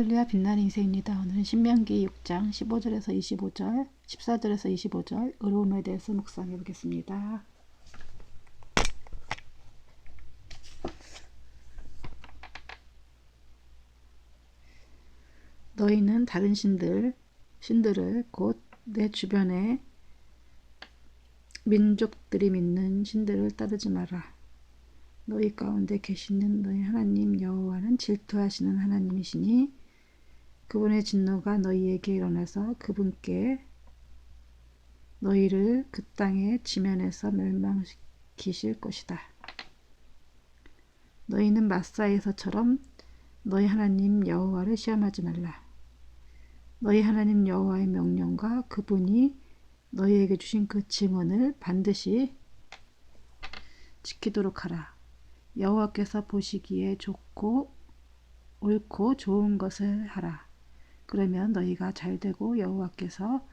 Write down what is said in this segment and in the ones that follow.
할렐루야 빛나는 인생입니다. 오늘은 신명기 6장 15절에서 25절, 14절에서 25절 의로움에 대해서 묵상해 보겠습니다. 너희는 다른 신들을 곧 내 주변의 민족들이 믿는 신들을 따르지 마라. 너희 가운데 계시는 너희 하나님 여호와는 질투하시는 하나님이시니 그분의 진노가 너희에게 일어나서 그분께 너희를 그 땅의 지면에서 멸망시키실 것이다. 너희는 마사에서처럼 너희 하나님 여호와를 시험하지 말라. 너희 하나님 여호와의 명령과 그분이 너희에게 주신 그 증언을 반드시 지키도록 하라. 여호와께서 보시기에 좋고 옳고 좋은 것을 하라. 그러면 너희가 잘되고 여호와께서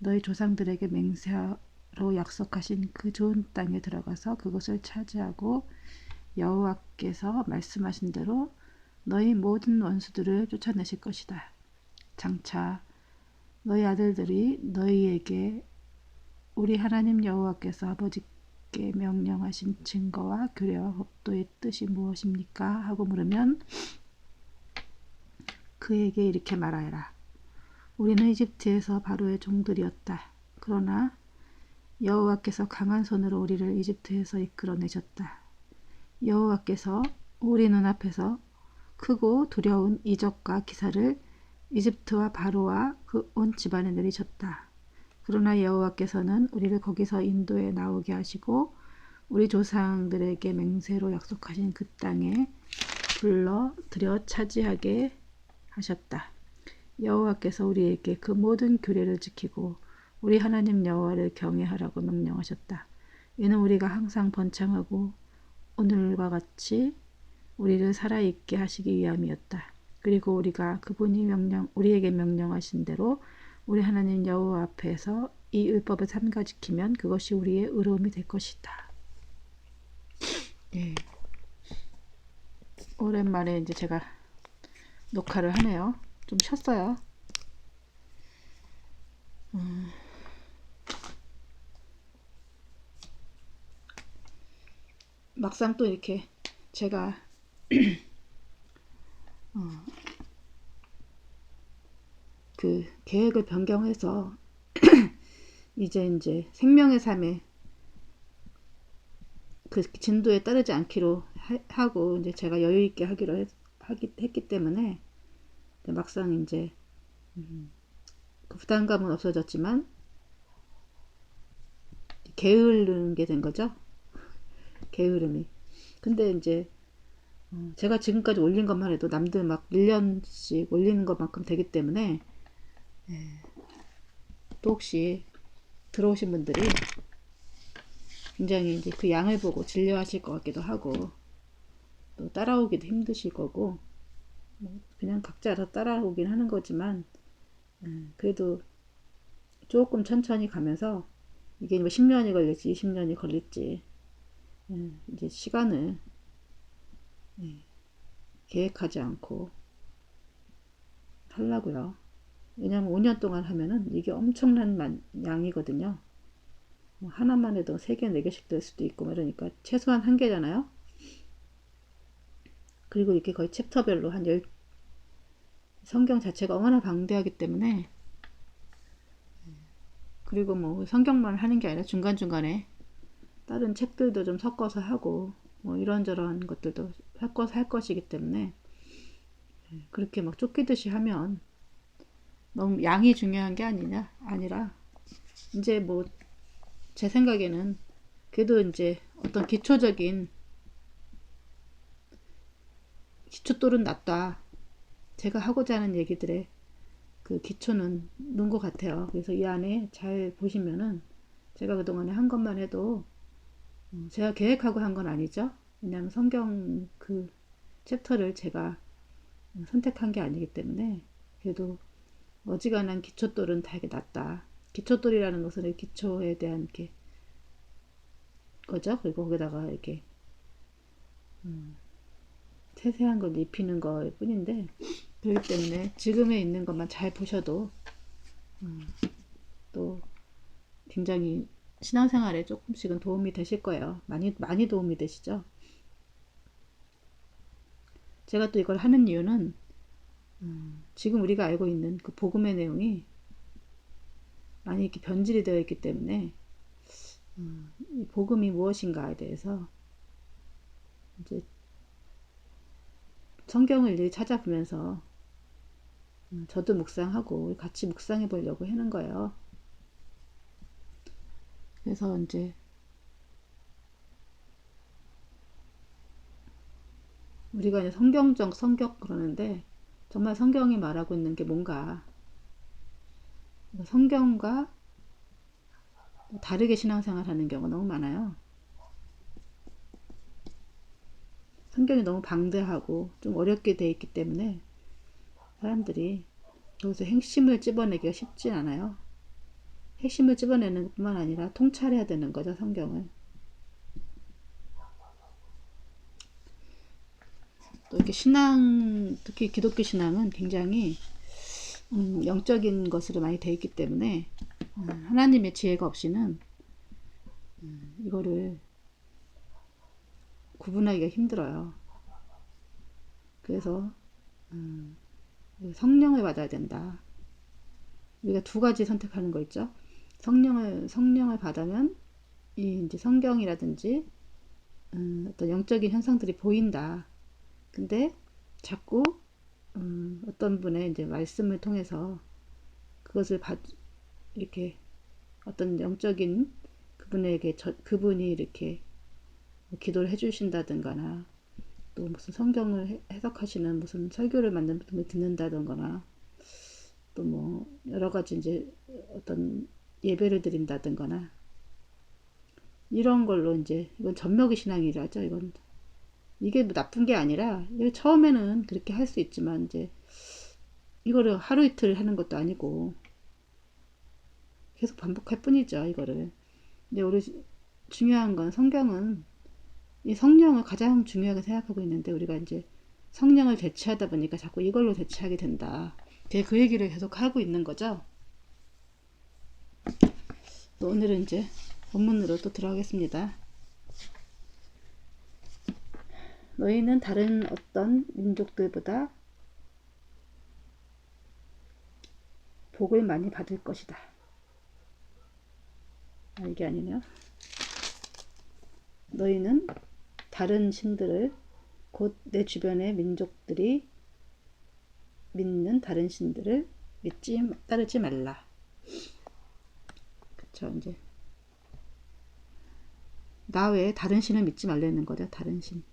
너희 조상들에게 맹세로 약속하신 그 좋은 땅에 들어가서 그것을 차지하고 여호와께서 말씀하신 대로 너희 모든 원수들을 쫓아내실 것이다. 장차 너희 아들들이 너희에게 우리 하나님 여호와께서 아버지께 명령하신 증거와 규례와 법도의 뜻이 무엇입니까? 하고 물으면 그에게 이렇게 말하여라. 우리는 이집트에서 바로의 종들이었다. 그러나 여호와께서 강한 손으로 우리를 이집트에서 이끌어내셨다. 여호와께서 우리 눈앞에서 크고 두려운 이적과 기사를 이집트와 바로와 그 온 집안에 내리셨다. 그러나 여호와께서는 우리를 거기서 인도에 나오게 하시고 우리 조상들에게 맹세로 약속하신 그 땅에 불러 들여 차지하게 하셨다. 여호와께서 우리에게 그 모든 규례를 지키고 우리 하나님 여호와를 경외하라고 명령하셨다. 이는 우리가 항상 번창하고 오늘과 같이 우리를 살아있게 하시기 위함이었다. 그리고 우리가 그분이 우리에게 명령하신 대로 우리 하나님 여호와 앞에서 이 율법을 삼가 지키면 그것이 우리의 의로움이 될 것이다. 예. 오랜만에 이제 제가 녹화를 하네요. 좀 쉬었어요. 막상 또 이렇게 제가 그 계획을 변경해서 이제 생명의 삶에 그 진도에 따르지 않기로 하고 이제 제가 여유 있게 하기로 했기 때문에 막상 이제 그 부담감은 없어졌지만 게으른 게 된 거죠. 게으름이. 근데 이제 제가 지금까지 올린 것만 해도 남들 막 1년씩 올리는 것만큼 되기 때문에 또 혹시 들어오신 분들이 굉장히 이제 그 양을 보고 질려하실 것 같기도 하고 또 따라오기도 힘드실 거고 그냥 각자 알아서 따라오긴 하는 거지만 그래도 조금 천천히 가면서 이게 뭐 10년이 걸릴지 20년이 걸릴지 이제 시간을 계획하지 않고 하려고요. 왜냐면 5년 동안 하면은 이게 엄청난 양이거든요. 뭐 하나만 해도 3개, 4개씩 될 수도 있고 이러니까 최소한 1개잖아요. 그리고 이렇게 거의 챕터별로 성경 자체가 얼마나 방대하기 때문에 그리고 뭐 성경만 하는 게 아니라 중간중간에 다른 책들도 좀 섞어서 하고 뭐 이런저런 것들도 섞어서 할 것이기 때문에 그렇게 막 쫓기듯이 하면 너무 양이 중요한 게 아니라 이제 뭐 제 생각에는 그래도 이제 어떤 기초적인 기초돌은 낮다. 제가 하고자 하는 얘기들의 그 기초는 넣은 것 같아요. 그래서 이 안에 잘 보시면은 제가 그동안에 한 것만 해도 제가 계획하고 한 건 아니죠. 왜냐하면 성경 그 챕터를 제가 선택한 게 아니기 때문에 그래도 어지간한 기초돌은 다 이렇게 낮다. 기초돌이라는 것은 기초에 대한 이렇게 거죠. 그리고 거기다가 이렇게 세세한 걸 입히는 거 뿐인데 그렇기 때문에 지금에 있는 것만 잘 보셔도 또 굉장히 신앙생활에 조금씩은 도움이 되실 거예요. 많이 도움이 되시죠. 제가 또 이걸 하는 이유는 지금 우리가 알고 있는 그 복음의 내용이 많이 이렇게 변질이 되어 있기 때문에 이 복음이 무엇인가에 대해서 이제 성경을 일일이 찾아보면서 저도 묵상하고 같이 묵상해 보려고 하는 거예요. 그래서 이제 우리가 이제 성경적 성격 그러는데 정말 성경이 말하고 있는 게 뭔가 성경과 다르게 신앙생활 하는 경우가 너무 많아요. 성경이 너무 방대하고 좀 어렵게 돼 있기 때문에 사람들이 여기서 핵심을 찝어내기가 쉽지 않아요. 핵심을 찝어내는 것뿐만 아니라 통찰해야 되는 거죠, 성경을. 또 이렇게 신앙, 특히 기독교 신앙은 굉장히 영적인 것으로 많이 되어 있기 때문에 하나님의 지혜가 없이는 이거를 구분하기가 힘들어요. 그래서 성령을 받아야 된다. 우리가 두 가지 선택하는 거 있죠. 성령을 받으면 이제 성경이라든지 어떤 영적인 현상들이 보인다. 근데 자꾸 어떤 분의 이제 말씀을 통해서 그것을 이렇게 어떤 영적인 그분에게 그분이 이렇게 뭐 기도를 해주신다든가나 또 무슨 성경을 해석하시는 무슨 설교를 만든 분을 듣는다든가나 또 뭐 여러 가지 이제 어떤 예배를 드린다든가나 이런 걸로 이제 이건 전먹이 신앙이라죠. 이게 뭐 나쁜 게 아니라 처음에는 그렇게 할 수 있지만 이제 이거를 하루 이틀 하는 것도 아니고 계속 반복할 뿐이죠. 이거를. 근데 우리 중요한 건 성경은 이 성령을 가장 중요하게 생각하고 있는데 우리가 이제 성령을 대체하다 보니까 자꾸 이걸로 대체하게 된다. 그 얘기를 계속 하고 있는 거죠. 또 오늘은 이제 본문으로 또 들어가겠습니다. 너희는 다른 어떤 민족들보다 복을 많이 받을 것이다. 이게 아니네요. 너희는 다른 신들을 곧 내 주변의 민족들이 믿는 다른 신들을 따르지 말라. 그쵸, 이제 나 외에 다른 신을 믿지 말라는 거죠. 다른 신.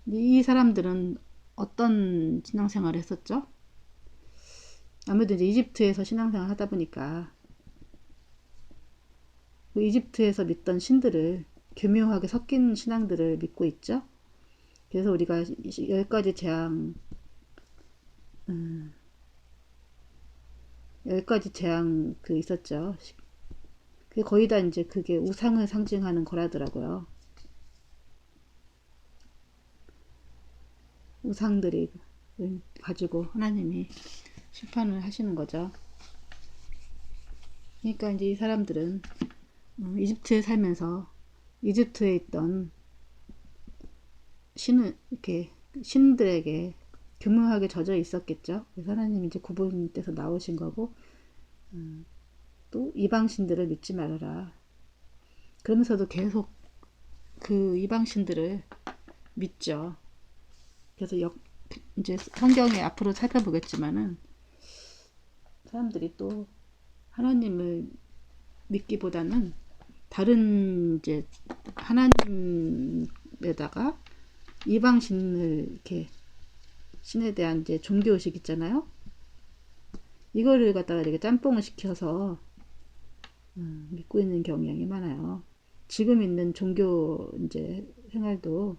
이 사람들은 어떤 신앙생활을 했었죠? 아무래도 이제 이집트에서 신앙생활 하다 보니까 그 이집트에서 믿던 신들을 교묘하게 섞인 신앙들을 믿고 있죠. 그래서 우리가 10가지 재앙 10가지 재앙 그 있었죠. 그게 거의 다 이제 그게 우상을 상징하는 거라더라고요. 우상들이 가지고 하나님이 심판을 하시는 거죠. 그러니까 이제 이 사람들은 이집트에 살면서 이집트에 있던 이렇게 신들에게 교묘하게 젖어 있었겠죠. 그래서 하나님이 이제 구분돼서 나오신 거고, 또 이방신들을 믿지 말아라. 그러면서도 계속 그 이방신들을 믿죠. 그래서 이제 성경에 앞으로 살펴보겠지만은 사람들이 또 하나님을 믿기보다는 다른 이제 하나님에다가 이방신을 이렇게 신에 대한 이제 종교의식 있잖아요. 이거를 갖다가 이렇게 짬뽕을 시켜서 믿고 있는 경향이 많아요. 지금 있는 종교 이제 생활도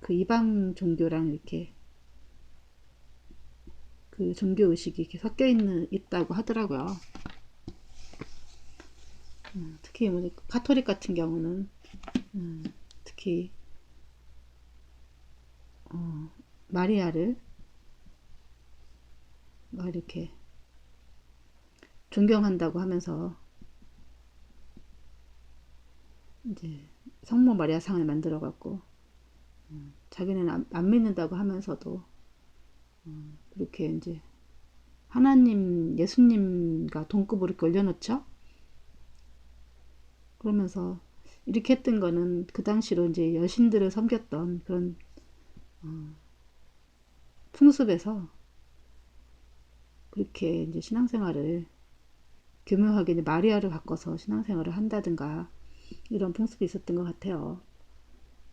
그 이방 종교랑 이렇게 그 종교 의식이 이렇게 섞여 있다고 하더라고요. 특히 뭐 카톨릭 같은 경우는 특히 마리아를 막 이렇게 존경한다고 하면서 이제 성모 마리아 상을 만들어 갖고 자기는 안 믿는다고 하면서도 그렇게 이제 하나님 예수님과 동급으로 이렇게 올려놓죠. 그러면서 이렇게 했던 거는 그 당시로 이제 여신들을 섬겼던 그런 풍습에서 그렇게 이제 신앙생활을 교묘하게 이제 마리아를 바꿔서 신앙생활을 한다든가 이런 풍습이 있었던 것 같아요.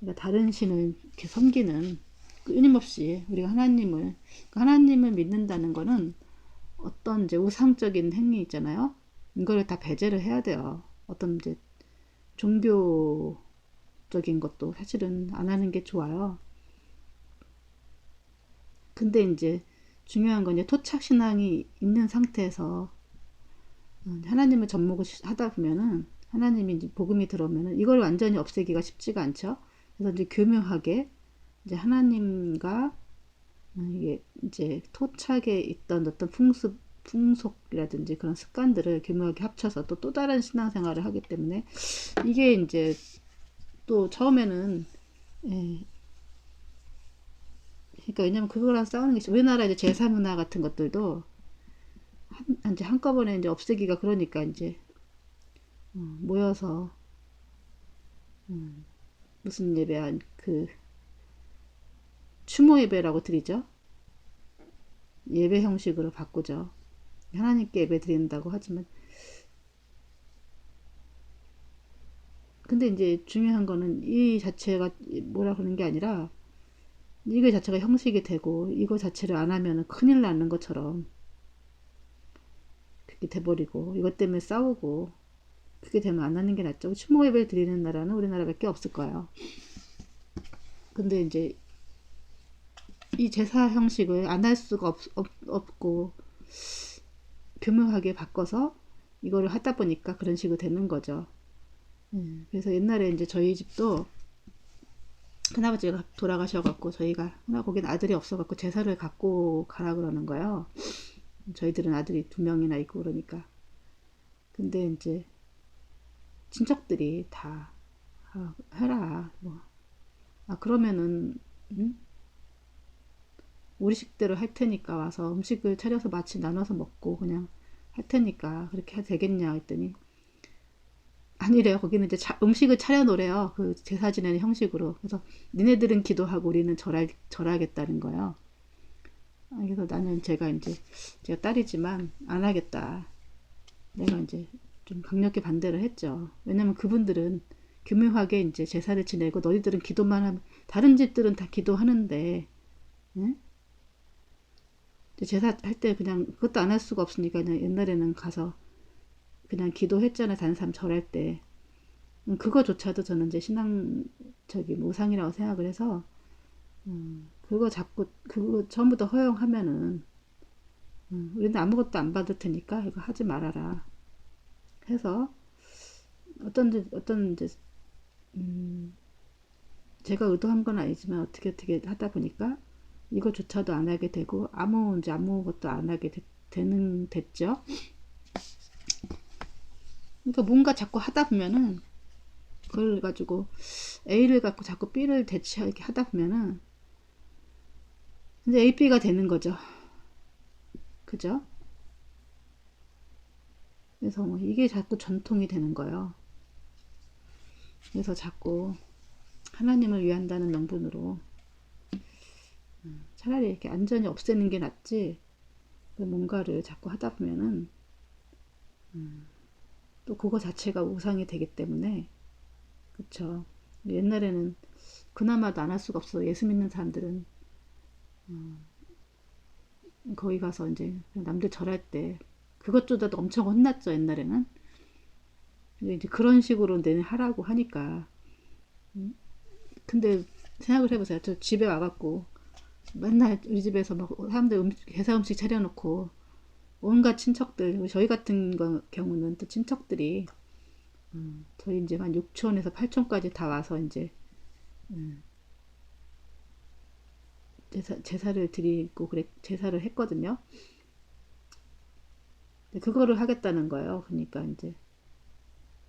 그러니까 다른 신을 이렇게 섬기는 끊임없이 우리가 하나님을 믿는다는 거는 어떤 이제 우상적인 행위 있잖아요. 이거를 다 배제를 해야 돼요. 어떤 이제 종교적인 것도 사실은 안 하는 게 좋아요. 근데 이제 중요한 건 이제 토착 신앙이 있는 상태에서 하나님을 접목을 하다 보면은 하나님이 이제 복음이 들어오면은 이걸 완전히 없애기가 쉽지가 않죠. 그래서 이제 교묘하게 이제 하나님과 이게 이제 토착에 있던 어떤 풍속이라든지 그런 습관들을 교묘하게 합쳐서 또 다른 신앙생활을 하기 때문에 이게 이제 또 처음에는 예, 그러니까 왜냐면 그거랑 싸우는 게 우리나라 이제 제사 문화 같은 것들도 이제 한꺼번에 이제 없애기가 그러니까 이제 모여서 무슨 예배 그 추모 예배라고 드리죠. 예배 형식으로 바꾸죠. 하나님께 예배 드린다고 하지만 근데 이제 중요한 거는 이 자체가 뭐라 그러는 게 아니라 이거 자체가 형식이 되고 이거 자체를 안 하면 큰일 나는 것처럼 그렇게 돼버리고 이것 때문에 싸우고 그게 되면 안 하는 게 낫죠. 추모 예배 드리는 나라는 우리나라밖에 없을 거예요. 근데 이제 이 제사 형식을 안 할 수가 없고 교묘하게 바꿔서 이거를 하다 보니까 그런 식으로 되는 거죠. 그래서 옛날에 이제 저희 집도 큰아버지가 돌아가셔갖고 저희가 거긴 아들이 없어갖고 제사를 갖고 가라 그러는 거예요. 저희들은 아들이 2명이나 있고 그러니까. 근데 이제 친척들이 다 해라 뭐. 그러면은 우리 식대로 할 테니까 와서 음식을 차려서 마치 나눠서 먹고 그냥 할 테니까 그렇게 해도 되겠냐 했더니 아니래요. 거기는 이제 음식을 차려 놓으래요. 그 제사 지내는 형식으로. 그래서 니네들은 기도하고 우리는 절하겠다는 거예요. 그래서 나는 제가 딸이지만 안 하겠다. 내가 이제 좀 강력히 반대를 했죠. 왜냐면 그분들은 교묘하게 이제 제사를 지내고 너희들은 기도만 하면 다른 집들은 다 기도하는데 응? 제사 할 때 그냥 그것도 안 할 수가 없으니까 그냥 옛날에는 가서 그냥 기도했잖아요. 다른 사람 절할 때. 그거조차도 저는 이제 우상이라고 생각을 해서 그거 자꾸 그거 전부 다 허용하면은 우리는 아무것도 안 받을 테니까 이거 하지 말아라 해서 어떤 이제 제가 의도한 건 아니지만 어떻게 하다 보니까 이거조차도 안 하게 되고 아무것도 안 하게 됐죠. 그러니까 뭔가 자꾸 하다 보면은 그걸 가지고 A를 갖고 자꾸 B를 대체하게 하다 보면은 이제 A, B가 되는 거죠. 그죠? 그래서 뭐 이게 자꾸 전통이 되는 거예요. 그래서 자꾸 하나님을 위한다는 명분으로 차라리 이렇게 안전히 없애는 게 낫지 뭔가를 자꾸 하다 보면은 또 그거 자체가 우상이 되기 때문에 그쵸. 옛날에는 그나마도 안 할 수가 없어. 예수 믿는 사람들은 거기 가서 이제 남들 절할 때 그것조차도 엄청 혼났죠. 옛날에는. 이제 그런 식으로 내는 하라고 하니까. 근데 생각을 해보세요. 저 집에 와갖고 맨날 우리 집에서 막 사람들 회사 음식 차려놓고 온갖 친척들 저희 같은 경우는 또 친척들이 저희 이제 한 6촌에서 8촌까지 다 와서 이제 제사를 드리고 제사를 했거든요. 그거를 하겠다는 거예요. 그러니까 이제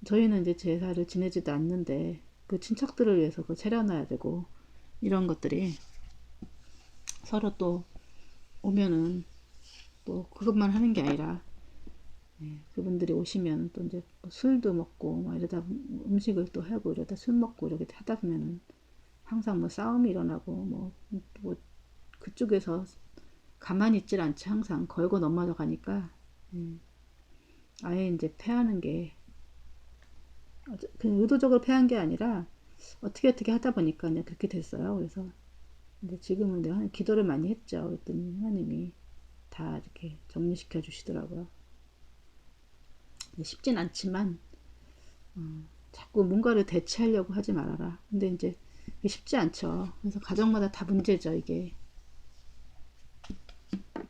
저희는 이제 제사를 지내지도 않는데 그 친척들을 위해서 그거 차려놔야 되고 이런 것들이 서로 또 오면은 또 그것만 하는 게 아니라 그분들이 오시면 또 이제 뭐 술도 먹고 막 이러다 음식을 또 하고 이러다 술 먹고 이렇게 하다 보면은 항상 뭐 싸움이 일어나고 뭐 그쪽에서 가만히 있질 않지. 항상 걸고 넘어져 가니까 아예 이제 패하는 게 그냥 의도적으로 패한 게 아니라 어떻게 하다 보니까 그냥 그렇게 됐어요. 그래서 근데 지금은 내가 기도를 많이 했죠. 그랬더니 하나님이 다 이렇게 정리시켜 주시더라고요. 쉽진 않지만 자꾸 뭔가를 대체하려고 하지 말아라. 근데 이제 쉽지 않죠. 그래서 가정마다 다 문제죠. 이게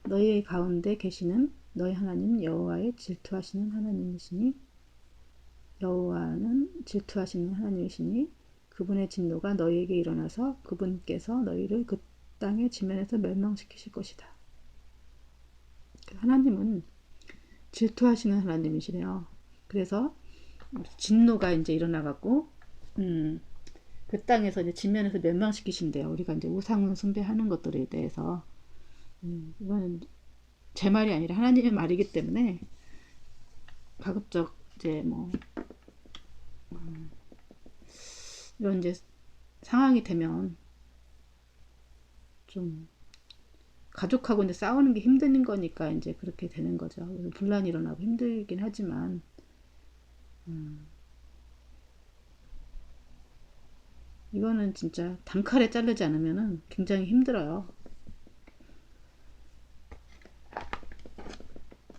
너희 가운데 계시는 너희 하나님 여호와의 질투하시는 하나님이시니 여호와는 질투하시는 하나님이시니 그분의 진노가 너희에게 일어나서 그분께서 너희를 그 땅의 지면에서 멸망시키실 것이다. 하나님은 질투하시는 하나님이시래요. 그래서 진노가 이제 일어나갖고 그 땅에서 이제 지면에서 멸망시키신대요. 우리가 이제 우상 숭배하는 것들에 대해서 이거는 제 말이 아니라 하나님의 말이기 때문에 가급적 이제 뭐 이런 이제 상황이 되면 좀 가족하고 이제 싸우는 게 힘든 거니까 이제 그렇게 되는 거죠. 분란이 일어나고 힘들긴 하지만 이거는 진짜 단칼에 자르지 않으면은 굉장히 힘들어요.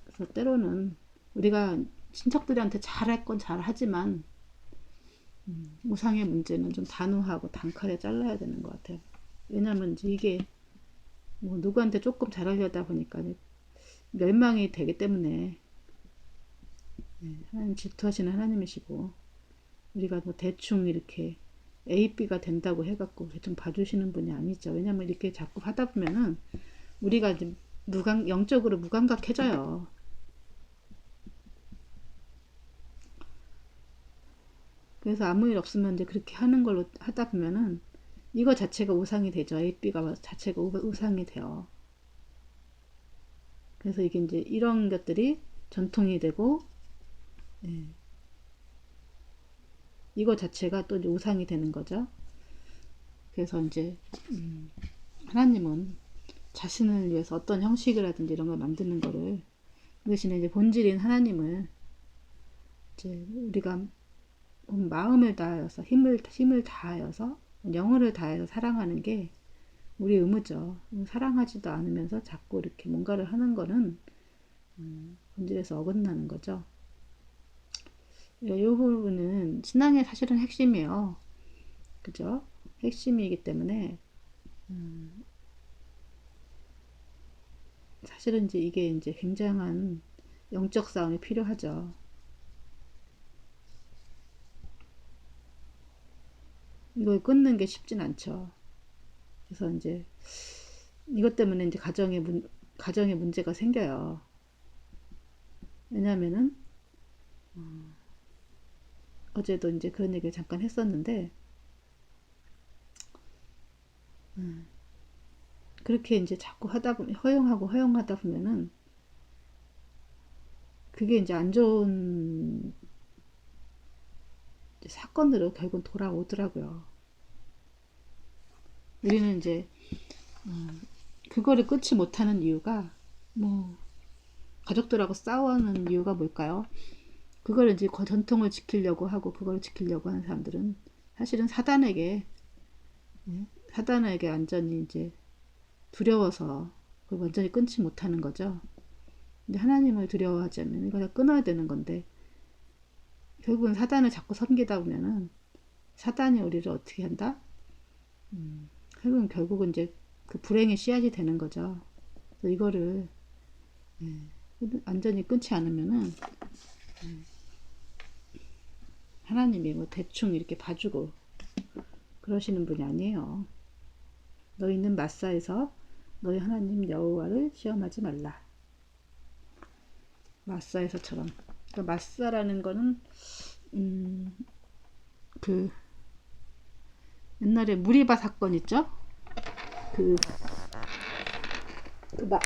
그래서 때로는 우리가 친척들한테 잘할 건 잘하지만 우상의 문제는 좀 단호하고 단칼에 잘라야 되는 것 같아요. 왜냐면 이게 뭐 누구한테 조금 잘하려다 보니까 멸망이 되기 때문에 하나님 질투하시는 하나님이시고 우리가 뭐 대충 이렇게 A, B가 된다고 해갖고 대충 봐주시는 분이 아니죠. 왜냐면 이렇게 자꾸 하다 보면은 우리가 이제 영적으로 무감각해져요. 그래서 아무 일 없으면 이제 그렇게 하는 걸로 하다 보면은 이거 자체가 우상이 되죠. A, B가 자체가 우상이 돼요. 그래서 이게 이제 이런 것들이 전통이 되고 이거 자체가 또 이제 우상이 되는 거죠. 그래서 이제 하나님은 자신을 위해서 어떤 형식이라든지 이런 걸 만드는 거를 그 대신에 이제 본질인 하나님을 이제 우리가 마음을 다하여서 힘을 다하여서 영혼을 다해서 사랑하는 게 우리 의무죠. 사랑하지도 않으면서 자꾸 이렇게 뭔가를 하는 거는 본질에서 어긋나는 거죠. 이 부분은 신앙의 사실은 핵심이에요. 그죠? 핵심이기 때문에 사실은 이제 이게 이제 굉장한 영적 싸움이 필요하죠. 이걸 끊는 게 쉽진 않죠. 그래서 이제 이것 때문에 이제 가정에 문제가 생겨요. 왜냐면은 어제도 이제 그런 얘기를 잠깐 했었는데 그렇게 이제 자꾸 하다 보면 허용하다 보면은 그게 이제 안 좋은 사건으로 결국 돌아오더라고요. 우리는 이제 그거를 끊지 못하는 이유가 뭐 가족들하고 싸우는 이유가 뭘까요? 그걸 이제 전통을 지키려고 하고 그걸 지키려고 하는 사람들은 사실은 사단에게 완전히 이제 두려워서 그걸 완전히 끊지 못하는 거죠. 근데 하나님을 두려워하자면 이걸 다 끊어야 되는 건데 결국은 사단을 자꾸 섬기다 보면은 사단이 우리를 어떻게 한다? 결국은 이제 그 불행의 씨앗이 되는 거죠. 그래서 이거를 완전히 끊지 않으면은 하나님이 뭐 대충 이렇게 봐주고 그러시는 분이 아니에요. 너희는 마사에서 너희 하나님 여호와를 시험하지 말라. 마사에서처럼. 그러니까 마사라는 거는 그 옛날에 무리바 사건 있죠? 그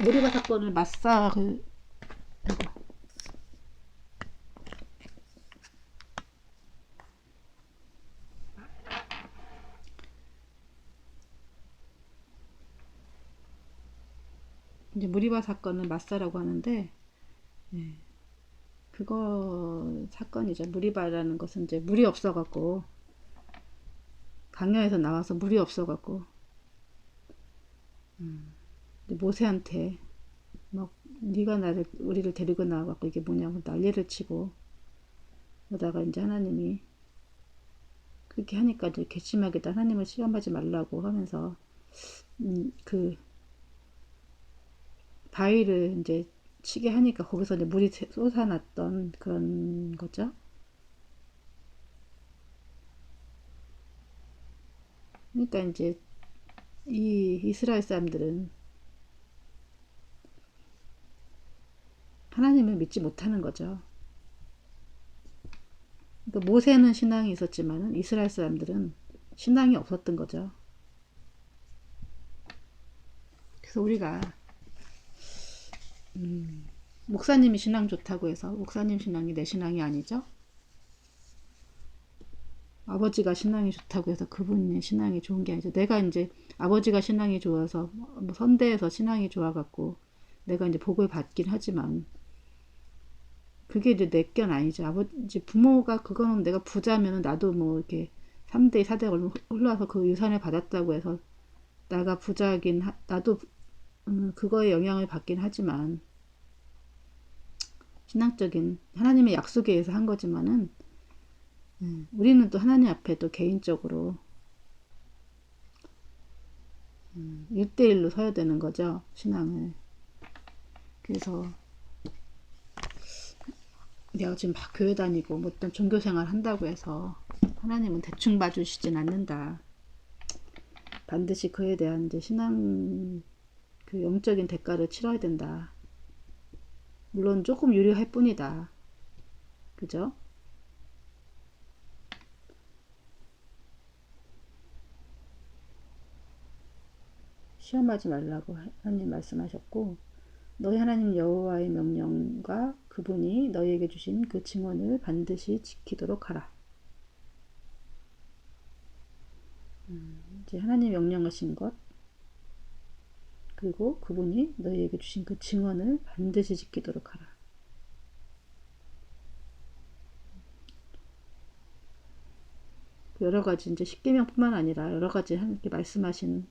무리바 사건을 마사 이제 무리바 사건을 마사라고 하는데, 예, 그거 사건이죠. 무리바라는 것은 이제 물이 없어갖고 강야에서 나와서 물이 없어갖고 모세한테 막 네가 우리를 데리고 나와갖고 이게 뭐냐고 난리를 치고 그러다가 이제 하나님이 그렇게 하니까 이제 괘씸하게 하나님을 시험하지 말라고 하면서 그 바위를 이제 치게 하니까 거기서 이제 물이 솟아났던 그런 거죠. 그러니까 이제 이 이스라엘 사람들은 하나님을 믿지 못하는 거죠. 그러니까 모세는 신앙이 있었지만 이스라엘 사람들은 신앙이 없었던 거죠. 그래서 우리가 목사님이 신앙 좋다고 해서 목사님 신앙이 내 신앙이 아니죠. 아버지가 신앙이 좋다고 해서 그분의 신앙이 좋은 게 아니죠. 내가 이제 아버지가 신앙이 좋아서 뭐 선대에서 신앙이 좋아갖고 내가 이제 복을 받긴 하지만 그게 이제 내 건 아니죠. 아버지 부모가 그거는 내가 부자면은 나도 뭐 이렇게 3대 4대 올라와서 그 유산을 받았다고 해서 내가 부자긴 나도 그거에 영향을 받긴 하지만 신앙적인 하나님의 약속에 의해서 한 거지만은 우리는 또 하나님 앞에 또 개인적으로 1대1로 서야 되는 거죠. 신앙을. 그래서 내가 지금 막 교회 다니고 뭐 어떤 종교생활 한다고 해서 하나님은 대충 봐주시진 않는다. 반드시 그에 대한 이제 신앙 그 영적인 대가를 치러야 된다. 물론 조금 유리할 뿐이다. 그죠? 시험하지 말라고 하나님 말씀하셨고 너희 하나님 여호와의 명령과 그분이 너희에게 주신 그 증언을 반드시 지키도록 하라. 이제 하나님 명령하신 것 그리고 그분이 너희에게 주신 그 증언을 반드시 지키도록 하라. 여러 가지 이제 십계명뿐만 아니라 여러 가지 하나님께 말씀하신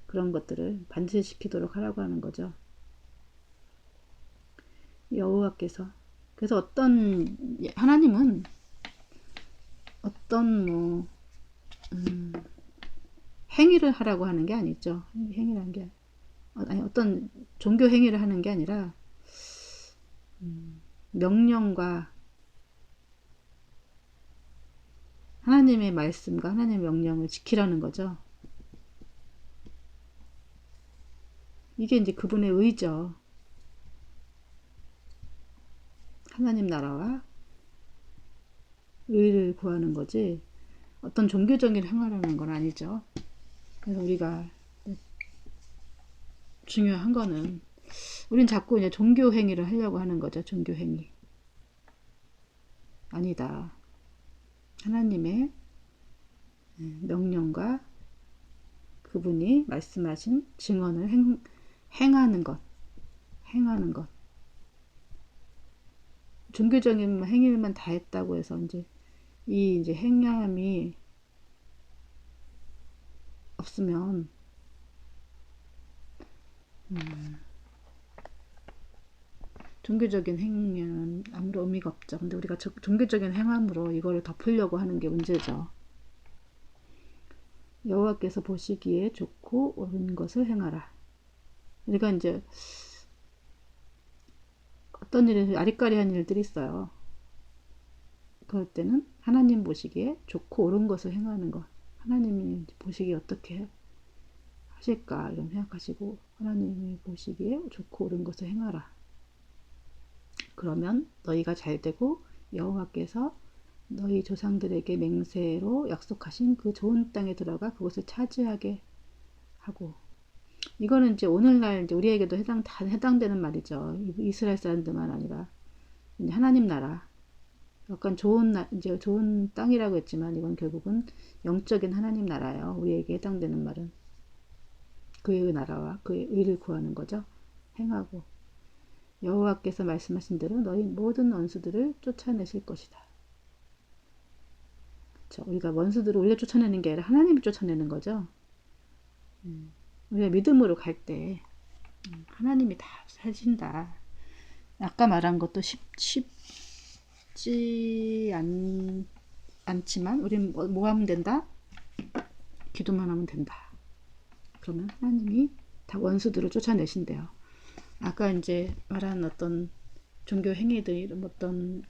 그런 것들을 반드시 지키도록 하라고 하는 거죠. 여호와께서 그래서 어떤 하나님은 어떤 뭐 행위를 하라고 하는 게 아니죠. 행위라는 게 아니 어떤 종교 행위를 하는 게 아니라 명령과 하나님의 말씀과 하나님의 명령을 지키라는 거죠. 이게 이제 그분의 의죠. 하나님 나라와 의를 구하는 거지 어떤 종교적인 행위라는 건 아니죠. 그래서 우리가 중요한 거는 우린 자꾸 이제 종교 행위를 하려고 하는 거죠. 종교 행위 아니다. 하나님의 명령과 그분이 말씀하신 증언을 행하는 것. 종교적인 행위만 다 했다고 해서 이제 행함이 없으면 종교적인 행위는 아무런 의미가 없죠. 근데 우리가 종교적인 행함으로 이거를 덮으려고 하는 게 문제죠. 여호와께서 보시기에 좋고 옳은 것을 행하라. 우리가 이제 어떤 일이 아리까리한 일들이 있어요. 그럴 때는 하나님 보시기에 좋고 옳은 것을 행하는 것. 하나님이 보시기에 어떻게 하실까 이런 생각하시고 하나님이 보시기에 좋고 옳은 것을 행하라. 그러면 너희가 잘되고 여호와께서 너희 조상들에게 맹세로 약속하신 그 좋은 땅에 들어가 그곳을 차지하게 하고. 이거는 이제 오늘날 이제 우리에게도 해당되는 말이죠. 이스라엘 사람들만 아니라 이제 하나님 나라. 약간 이제 좋은 땅이라고 했지만 이건 결국은 영적인 하나님 나라예요. 우리에게 해당되는 말은 그의 나라와 그의 의를 구하는 거죠. 행하고 여호와께서 말씀하신 대로 너희 모든 원수들을 쫓아내실 것이다. 그렇죠. 우리가 원수들을 우리가 쫓아내는 게 아니라 하나님이 쫓아내는 거죠. 우리가 믿음으로 갈 때 하나님이 다 하신다. 아까 말한 것도 쉽지 않지만 우리는 뭐 하면 된다? 기도만 하면 된다. 그러면 하나님이 다 원수들을 쫓아내신대요. 아까 이제 말한 어떤 종교 행위들, 어떤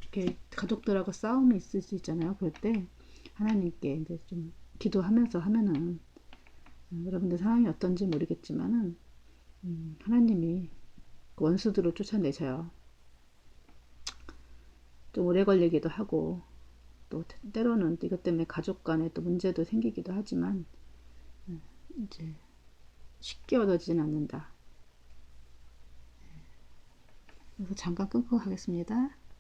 이렇게 가족들하고 싸움이 있을 수 있잖아요. 그럴 때 하나님께 이제 좀 기도하면서 하면은 여러분들 상황이 어떤지 모르겠지만은 하나님이 그 원수들을 쫓아내셔요. 좀 오래 걸리기도 하고 또 때로는 이것 때문에 가족 간에 또 문제도 생기기도 하지만 이제 쉽게 얻어지진 않는다. 그래서 잠깐 끊고 가겠습니다.